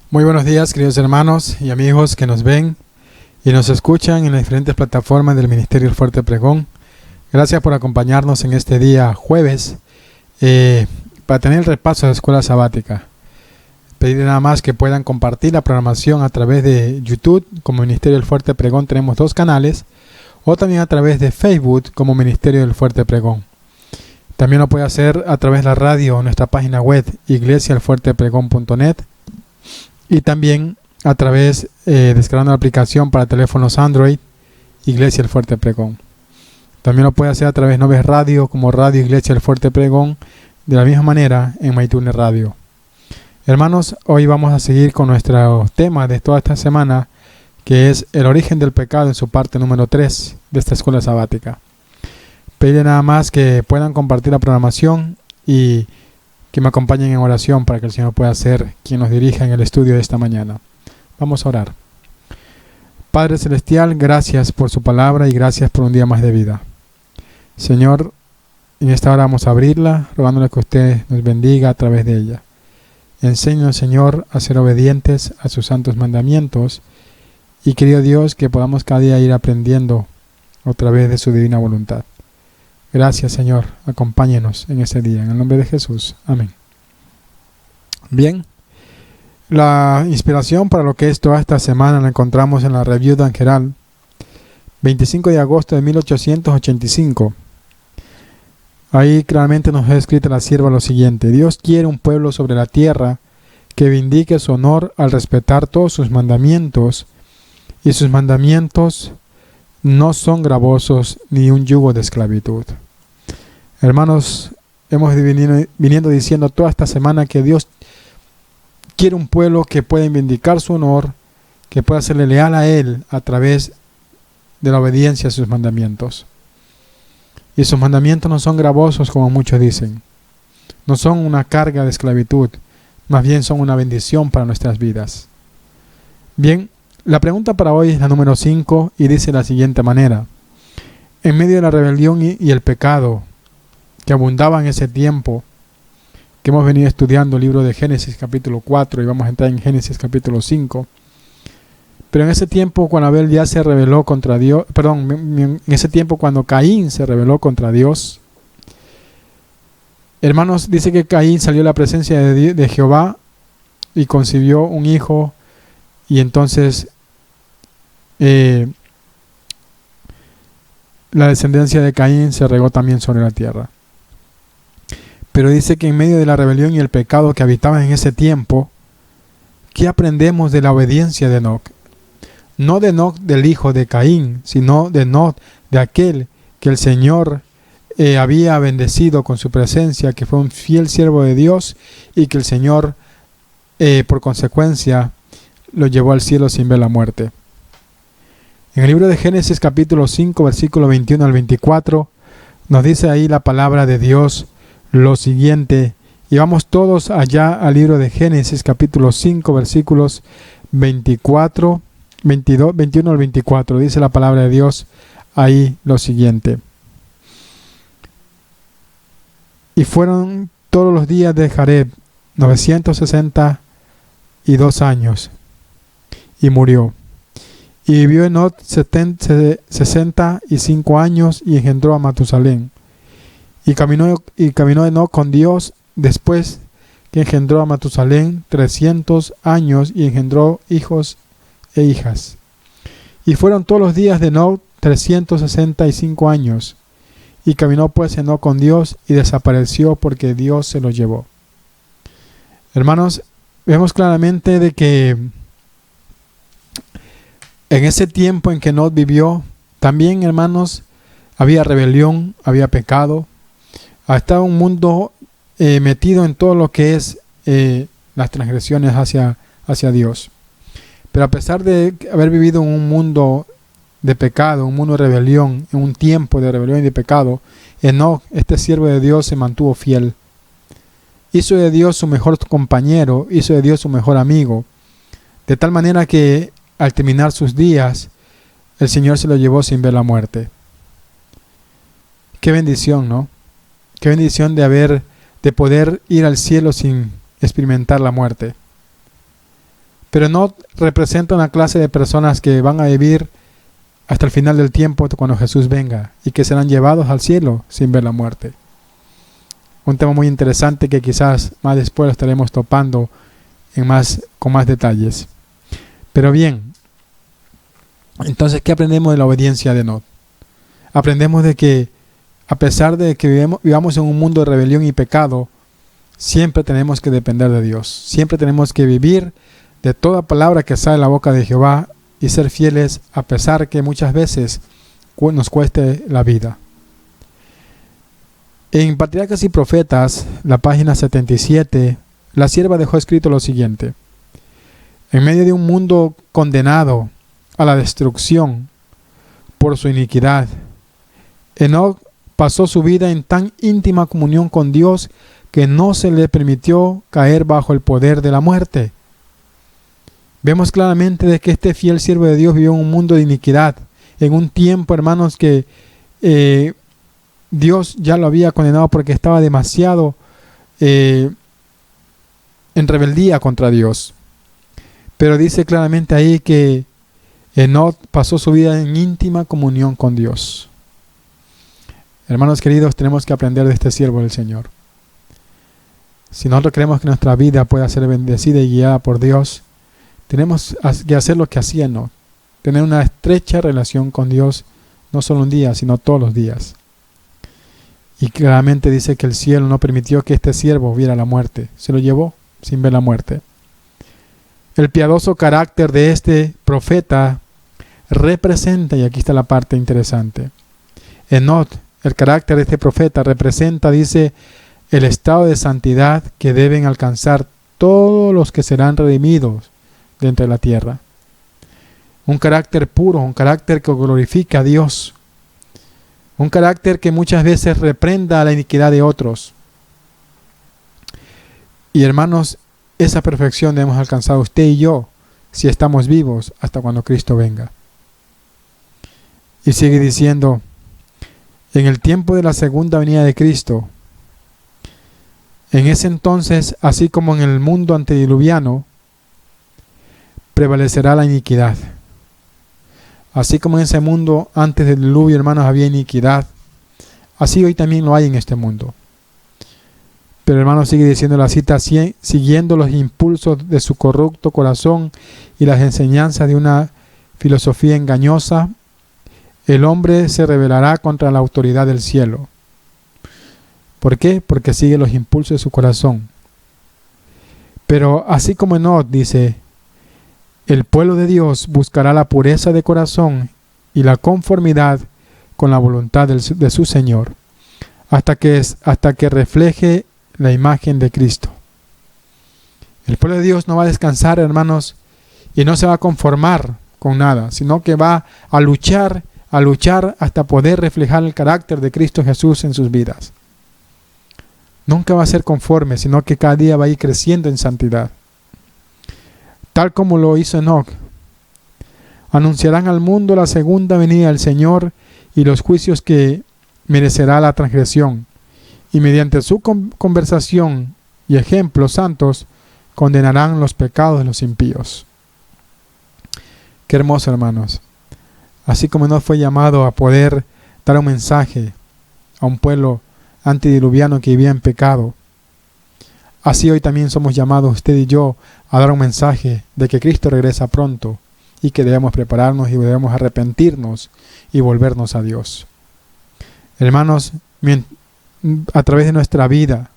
Muy buenos días, queridos hermanos y amigos que nos ven y nos escuchan en las diferentes plataformas del Ministerio El Fuerte Pregón. Gracias por acompañarnos en este día jueves para tener el repaso de la escuela sabática. Pedir nada más que puedan compartir la programación a través de YouTube como Ministerio El Fuerte Pregón. Tenemos 2 canales, o también a través de Facebook como Ministerio del Fuerte Pregón. También lo puede hacer a través de la radio en nuestra página web iglesiaelfuertepregón.net. Y también a través, descargando la aplicación para teléfonos Android, Iglesia El Fuerte Pregón. También lo puede hacer a través de Noves Radio, como Radio Iglesia El Fuerte Pregón, de la misma manera en MyTuner Radio. Hermanos, hoy vamos a seguir con nuestro tema de toda esta semana, que es el origen del pecado en su parte número 3 de esta escuela sabática. Pedirle nada más que puedan compartir la programación y que me acompañen en oración para que el Señor pueda ser quien nos dirija en el estudio de esta mañana. Vamos a orar. Padre Celestial, gracias por su palabra y gracias por un día más de vida. Señor, en esta hora vamos a abrirla, rogándole que usted nos bendiga a través de ella. Enséñanos, Señor, a ser obedientes a sus santos mandamientos y, querido Dios, que podamos cada día ir aprendiendo a través de su divina voluntad. Gracias, Señor. Acompáñenos en este día. En el nombre de Jesús. Amén. Bien. La inspiración para lo que es toda esta semana la encontramos en la Review d'un Herald, 25 de agosto de 1885. Ahí claramente nos ha escrito la sierva lo siguiente: Dios quiere un pueblo sobre la tierra que vindique su honor al respetar todos sus mandamientos, y sus mandamientos no son gravosos ni un yugo de esclavitud. Hermanos, hemos viniendo diciendo toda esta semana que Dios quiere un pueblo que pueda vindicar su honor, que pueda serle leal a Él a través de la obediencia a sus mandamientos. Y sus mandamientos no son gravosos como muchos dicen. No son una carga de esclavitud, más bien son una bendición para nuestras vidas. Bien, la pregunta para hoy es la número 5 y dice de la siguiente manera: en medio de la rebelión y el pecado que abundaba en ese tiempo, que hemos venido estudiando el libro de Génesis capítulo 4 y vamos a entrar en Génesis capítulo 5, pero en ese tiempo cuando Abel ya se rebeló contra Dios, en ese tiempo cuando Caín se rebeló contra Dios, hermanos, dice que Caín salió a la presencia de Jehová y concibió un hijo, y entonces la descendencia de Caín se regó también sobre la tierra. Pero dice que en medio de la rebelión y el pecado que habitaban en ese tiempo, ¿qué aprendemos de la obediencia de Enoc? No de Enoc del hijo de Caín, sino de Enoc, de aquel que el Señor había bendecido con su presencia, que fue un fiel siervo de Dios y que el Señor, por consecuencia, lo llevó al cielo sin ver la muerte. En el libro de Génesis capítulo 5, versículo 21 al 24, nos dice ahí la palabra de Dios lo siguiente, y vamos todos allá al libro de Génesis capítulo 5, versículos 21 al 24, dice la palabra de Dios ahí lo siguiente: y fueron todos los días de Jareb 962 años, y murió. Y vivió Enoc 65 años y engendró a Matusalén. Y caminó Enoc con Dios después que engendró a Matusalén 300 años y engendró hijos e hijas. Y fueron todos los días de Enoc 365 años. Y caminó pues Enoc con Dios y desapareció porque Dios se lo llevó. Hermanos, vemos claramente de que en ese tiempo en que Enoc vivió, también, hermanos, había rebelión, había pecado. Estaba un mundo metido en todo lo que es las transgresiones hacia Dios. Pero a pesar de haber vivido en un mundo de pecado, un mundo de rebelión, en un tiempo de rebelión y de pecado, Enoc, este siervo de Dios, se mantuvo fiel. Hizo de Dios su mejor compañero, hizo de Dios su mejor amigo, de tal manera que al terminar sus días, el Señor se lo llevó sin ver la muerte. Qué bendición, ¿no? Qué bendición de poder ir al cielo sin experimentar la muerte. Pero no representa una clase de personas que van a vivir hasta el final del tiempo cuando Jesús venga y que serán llevados al cielo sin ver la muerte. Un tema muy interesante que quizás más después lo estaremos topando con más detalles. Pero bien, entonces, ¿qué aprendemos de la obediencia de Enoc? Aprendemos de que a pesar de que vivamos en un mundo de rebelión y pecado, siempre tenemos que depender de Dios. Siempre tenemos que vivir de toda palabra que sale de la boca de Jehová y ser fieles a pesar que muchas veces nos cueste la vida. En Patriarcas y Profetas, la página 77, la sierva dejó escrito lo siguiente: en medio de un mundo condenado a la destrucción por su iniquidad, Enoc pasó su vida en tan íntima comunión con Dios que no se le permitió caer bajo el poder de la muerte. Vemos claramente de que este fiel siervo de Dios vivió en un mundo de iniquidad, en un tiempo, hermanos, que Dios ya lo había condenado porque estaba demasiado en rebeldía contra Dios. Pero dice claramente ahí que Enoc pasó su vida en íntima comunión con Dios. Hermanos queridos, tenemos que aprender de este siervo del Señor. Si nosotros queremos que nuestra vida pueda ser bendecida y guiada por Dios, tenemos que hacer lo que hacía Enoc, tener una estrecha relación con Dios, no solo un día, sino todos los días. Y claramente dice que el cielo no permitió que este siervo viera la muerte, se lo llevó sin ver la muerte. El piadoso carácter de este profeta representa, y aquí está la parte interesante, Enoc, el carácter de este profeta representa, dice, el estado de santidad que deben alcanzar todos los que serán redimidos de entre la tierra. Un carácter puro, un carácter que glorifica a Dios, un carácter que muchas veces reprenda la iniquidad de otros. Y hermanos, esa perfección hemos alcanzado usted y yo, si estamos vivos hasta cuando Cristo venga. Y sigue diciendo, en el tiempo de la segunda venida de Cristo, en ese entonces, así como en el mundo antediluviano, prevalecerá la iniquidad. Así como en ese mundo antes del diluvio, hermanos, había iniquidad, así hoy también lo hay en este mundo. Pero hermanos, sigue diciendo la cita, siguiendo los impulsos de su corrupto corazón y las enseñanzas de una filosofía engañosa, el hombre se rebelará contra la autoridad del cielo. ¿Por qué? Porque sigue los impulsos de su corazón. Pero así como Enoc dice, el pueblo de Dios buscará la pureza de corazón y la conformidad con la voluntad de su Señor, hasta que refleje la imagen de Cristo. El pueblo de Dios no va a descansar, hermanos, y no se va a conformar con nada, sino que va a luchar hasta poder reflejar el carácter de Cristo Jesús en sus vidas. Nunca va a ser conforme, sino que cada día va a ir creciendo en santidad. Tal como lo hizo Enoc. Anunciarán al mundo la segunda venida del Señor y los juicios que merecerá la transgresión. Y mediante su conversación y ejemplos santos, condenarán los pecados de los impíos. Qué hermoso, hermanos. Así como Enoc fue llamado a poder dar un mensaje a un pueblo antediluviano que vivía en pecado, así hoy también somos llamados usted y yo a dar un mensaje de que Cristo regresa pronto y que debemos prepararnos y debemos arrepentirnos y volvernos a Dios. Hermanos, a través de nuestra vida,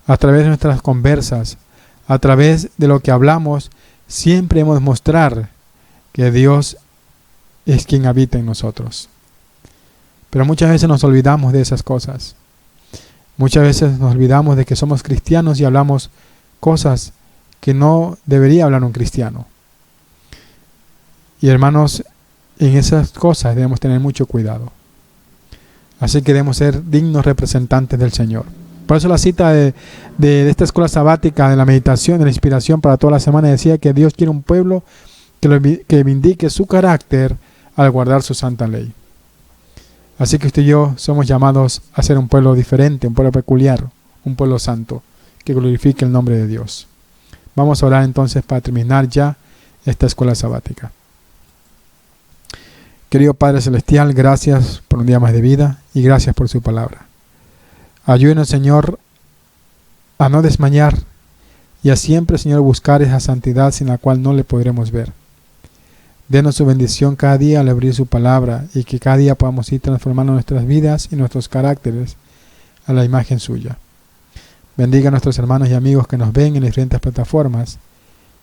a través de nuestras conversas, a través de lo que hablamos, siempre hemos de mostrar que Dios es quien habita en nosotros. Pero muchas veces nos olvidamos de esas cosas. Muchas veces nos olvidamos de que somos cristianos y hablamos cosas que no debería hablar un cristiano. Y hermanos, en esas cosas debemos tener mucho cuidado. Así que debemos ser dignos representantes del Señor. Por eso la cita de esta escuela sabática, de la meditación, de la inspiración para toda la semana, decía que Dios quiere un pueblo que vindique su carácter al guardar su santa ley. Así que usted y yo somos llamados a ser un pueblo diferente, un pueblo peculiar, un pueblo santo, que glorifique el nombre de Dios. Vamos a orar entonces para terminar ya esta escuela sabática. Querido Padre Celestial, gracias por un día más de vida y gracias por su palabra. Ayúdenos, Señor, a no desmayar y a siempre, Señor, buscar esa santidad sin la cual no le podremos ver. Denos su bendición cada día al abrir su palabra y que cada día podamos ir transformando nuestras vidas y nuestros caracteres a la imagen suya. Bendiga a nuestros hermanos y amigos que nos ven en las diferentes plataformas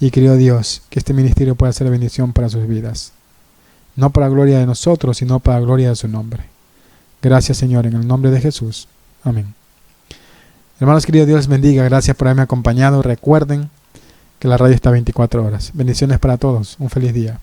y, querido Dios, que este ministerio pueda ser bendición para sus vidas. No para gloria de nosotros, sino para gloria de su nombre. Gracias, Señor, en el nombre de Jesús. Amén. Hermanos queridos, Dios les bendiga. Gracias por haberme acompañado. Recuerden que la radio está 24 horas. Bendiciones para todos. Un feliz día.